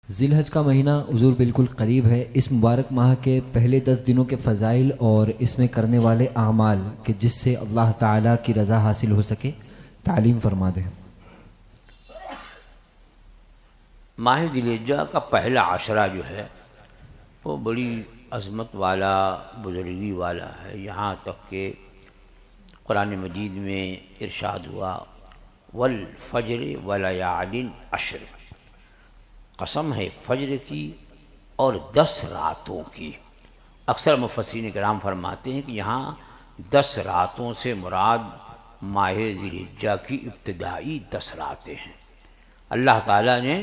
ذی الحج کا مہینہ حضور بالکل قریب ہے۔ اس مبارک ماہ کے پہلے 10 دنوں کے فضائل اور اس میں کرنے والے اعمال کہ جس سے اللہ تعالیٰ کی رضا حاصل ہو سکے تعلیم فرما دیں۔ ماہ ذی الحجہ کا پہلا عشرہ جو ہے وہ بڑی عظمت والا، بزرگی والا ہے، یہاں تک کہ قرآن مجید میں ارشاد ہوا والفجر ولیال عشر، قسم ہے فجر کی اور 10 راتوں کی۔ اکثر مفسرین کرام فرماتے ہیں کہ یہاں 10 راتوں سے مراد ماہ ذی الحجہ کی ابتدائی 10 راتیں ہیں۔ اللہ تعالیٰ نے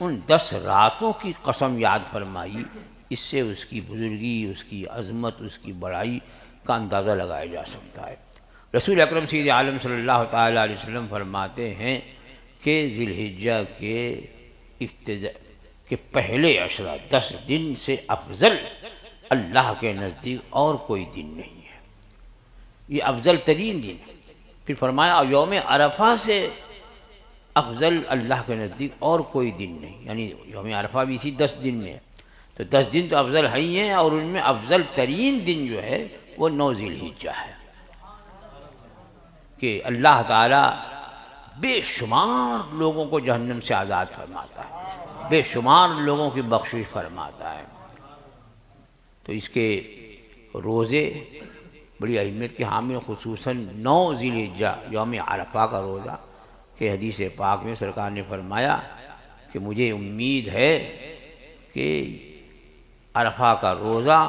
ان 10 راتوں کی قسم یاد فرمائی، اس سے اس کی بزرگی، اس کی عظمت، اس کی بڑائی کا اندازہ لگایا جا سکتا ہے۔ رسول اکرم سید عالم صلی اللہ تعالیٰ علیہ وسلم فرماتے ہیں کہ ذی الحجہ کے پہلے عشرہ 10 دن سے افضل اللہ کے نزدیک اور کوئی دن نہیں ہے، یہ افضل ترین دن۔ پھر فرمایا یوم عرفہ سے افضل اللہ کے نزدیک اور کوئی دن نہیں، یعنی یوم عرفہ بھی اسی 10 دن میں ہے، تو 10 دن تو افضل ہی ہیں، اور ان میں افضل ترین دن جو ہے وہ 9 ذی الحجہ ہے کہ اللہ تعالیٰ بے شمار لوگوں کو جہنم سے آزاد فرماتا ہے، بے شمار لوگوں کی بخشش فرماتا ہے۔ تو اس کے روزے بڑی اہمیت کے حامل، خصوصاً 9 ذی الحجہ یوم عرفہ کا روزہ کہ حدیث پاک میں سرکار نے فرمایا کہ مجھے امید ہے کہ عرفہ کا روزہ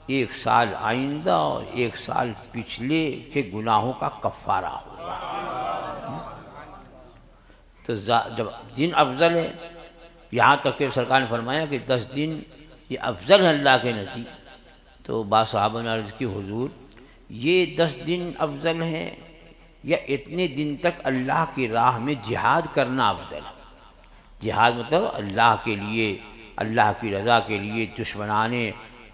1 سال آئندہ اور 1 سال پچھلے کے گناہوں کا کفارہ ہوگا۔ تو جب دن افضل ہے، یہاں تک کہ سرکار نے فرمایا کہ 10 دن یہ افضل ہے اللہ کے نزدیک، تو بعض صحابہ نے عرض کی حضور یہ 10 دن افضل ہیں یا اتنے دن تک اللہ کی راہ میں جہاد کرنا افضل ہے؟ جہاد مطلب اللہ کے لیے، اللہ کی رضا کے لیے دشمنان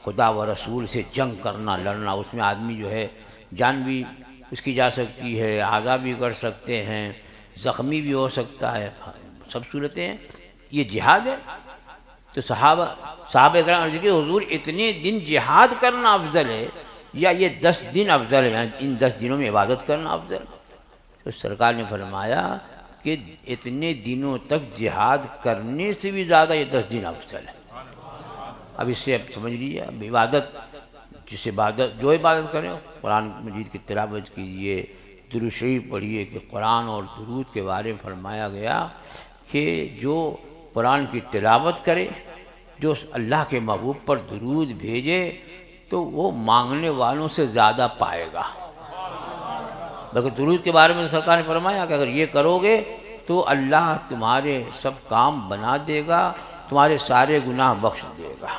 خدا و رسول سے جنگ کرنا، لڑنا، اس میں آدمی جو ہے جان بھی اس کی جا سکتی ہے، اعضاء بھی کر سکتے ہیں، زخمی بھی ہو سکتا ہے، سب صورتیں ہیں، یہ جہاد ہے۔ تو صحابہ کرام عرض کی حضور اتنے دن جہاد کرنا افضل ہے یا یہ 10 دن افضل ہے، یعنی ان 10 دنوں میں عبادت کرنا افضل ہے؟ تو سرکار نے فرمایا کہ اتنے دنوں تک جہاد کرنے سے بھی زیادہ یہ 10 دن افضل ہے۔ اب اس سے اب سمجھ لیجیے، اب عبادت جو عبادت کریں، قرآن مجید کی تلاوت کیجیے، درود شریف پڑھیے، کہ قرآن اور درود کے بارے میں فرمایا گیا کہ جو قرآن کی تلاوت کرے، جو اللہ کے محبوب پر درود بھیجے تو وہ مانگنے والوں سے زیادہ پائے گا۔ بلکہ درود کے بارے میں سرکار نے فرمایا کہ اگر یہ کرو گے تو اللہ تمہارے سب کام بنا دے گا، تمہارے سارے گناہ بخش دے گا۔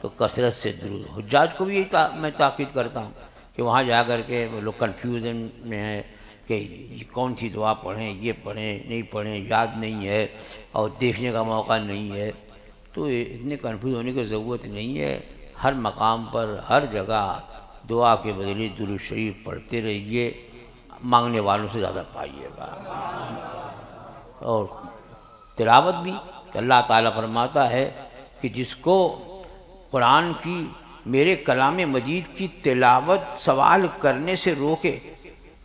تو کثرت سے درود، حجاج کو بھی یہی میں تاکید کرتا ہوں کہ وہاں جا کر کے وہ لوگ کنفیوژن میں ہیں کہ کون سی دعا پڑھیں، یہ پڑھیں نہیں پڑھیں، یاد نہیں ہے اور دیکھنے کا موقع نہیں ہے، تو اتنے کنفیوز ہونے کی ضرورت نہیں ہے۔ ہر مقام پر، ہر جگہ دعا کے بدلے درود شریف پڑھتے رہیے، مانگنے والوں سے زیادہ پائیے گا۔ اور تلاوت بھی اللہ تعالیٰ فرماتا ہے کہ جس کو قرآن کی، میرے کلام مجید کی تلاوت سوال کرنے سے روکے،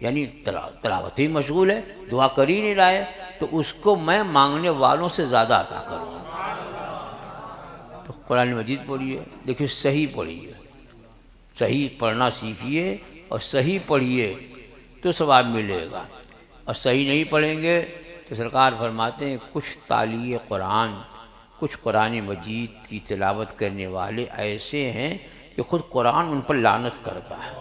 یعنی تلاوت ہی مشغول ہے، دعا کر ہی نہیں رہا ہے، تو اس کو میں مانگنے والوں سے زیادہ عطا کروں۔ تو قرآن مجید پڑھیے، دیکھیے صحیح پڑھیے، صحیح پڑھنا سیکھیے اور صحیح پڑھیے تو ثواب ملے گا، اور صحیح نہیں پڑھیں گے تو سرکار فرماتے ہیں کچھ تالیہ قرآن، کچھ قرآن مجید کی تلاوت کرنے والے ایسے ہیں کہ خود قرآن ان پر لعنت کرتا ہے،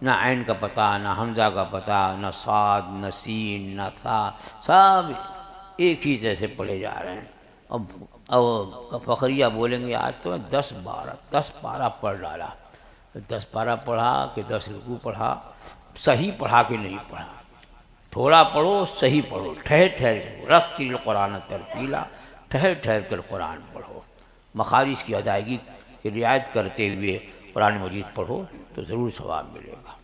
نہ عین کا پتہ، نہ حمزہ کا پتہ، نہ صاد، نہ سین، نہ ثا، سب ایک ہی جیسے پڑھے جا رہے ہیں۔ اور فخریہ بولیں گے آج تو 10 پارہ پڑھ ڈالا، 10 پارہ پڑھا کہ 10 رکوع پڑھا، صحیح پڑھا کہ نہیں پڑھا؟ تھوڑا پڑھو، صحیح پڑھو، ٹھہر ٹھہر رتل القرآن ترتیلا، ٹھہر ٹھہر کر قرآن پڑھو، مخارج کی ادائیگی کی رعایت کرتے ہوئے قرآن مجید پڑھو تو ضرور ثواب ملے گا۔